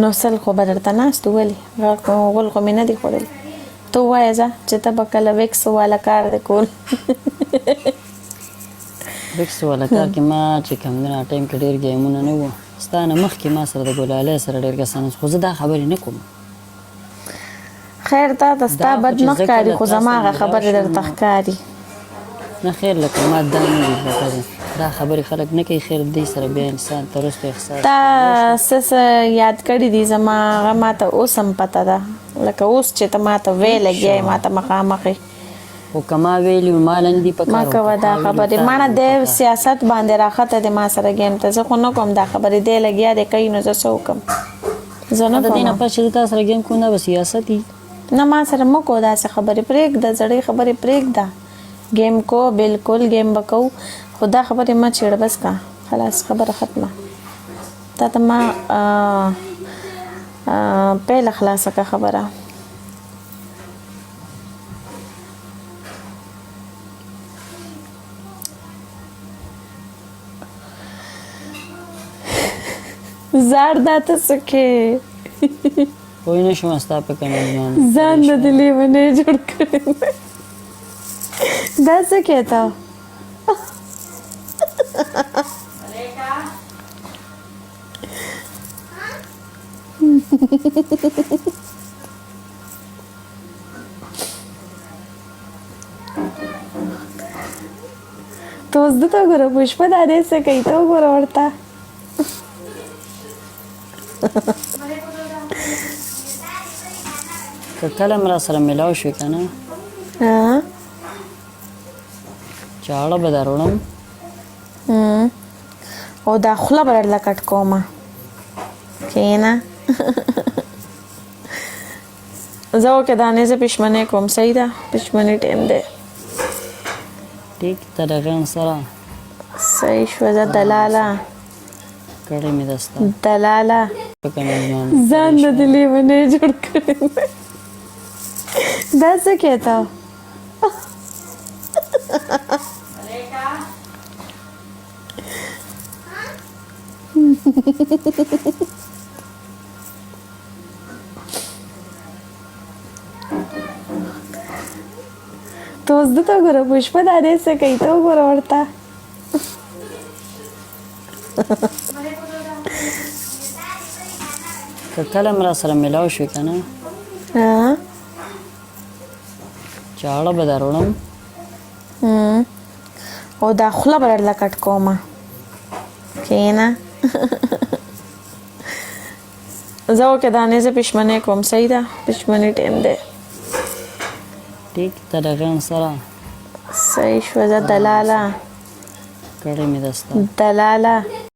نو سل خو به درته ناست ولې غول خو مې نه دي خوړلی ته ووایه ځه چې ته به کله ویکس والا کار دی کول ویکس والا کار کې ما چې کوم دی ټایم کې ډېر ګیمونه نه وو ستا نه مخکې ما سره د ګلالۍ سره ډېر کسان خو زه دا خبرې نه کوم خیر تا ته ستا بد نه ښکاري خو زما هغه خبرې درته ښکاري نه خیر لکه ما دا نه دي لکه دا خبرې خلک نه کوي خیر دی سره بیا انسان ته وروسته احساس تا څه یاد کړي دي زما هغه ما ته اوس هم پته ده لکه اوس چې ته ما ته ویې لګیا ما ته مخامخ خو که ما ویلي ما نه دي په ما کوه دا خبرې ماړه د سیاست باندې راخته دی ما سره ګیم ته زه خو نه کوم دا خبرې دی لګیا دی کوي نو زه څه وکړم زه نه د دې نه پس چې تا سره ګیم کوم دا به سیاست وي نه ما سره مه کوه داسې خبرې پرېږده زړې خبرې پرېږده ګیم کو بالکل ګیم به کوو خو دا خبرې مه چېړه بس کا خلاص خبره ختمه تا ته ما پیله خلاصه که خبره زار دا ته څه کې پوه نه شوم ستا په کمال ځان د دې لیونی جوړ کړی دا څه کې ته ته اوس دته وګوره پشپه دا دې څه کوي ته وګوره ورته که کله م را سره میلاو شوې که نه چاړه به دروړم او دا خوله به درله کټ کومه کښېنه زه وکړه دانې زه پښمنۍ کوم صحیح ده پښمنۍ ټیم دی ټیک ته د غن سره صحیح شوه زه دلاله کړی مې ده ستا دلاله په کمال ځان د دې لیونی جوړ کړی دا څه کې ته ته اوس دته وګوره پشپه دا دې څه کوي ته وګوره ورته که کله م را سره میلاو شوې که نه چاړه به دروړم او دا خوله به درله کټ کومه کښېنه زه وکړه دانې زه پښمنۍ کوم صحیح ده پښمنۍ ټیم دی ټیک ته د غن سره صحیح شوه زه دلاله کړی مې ده ستا دلاله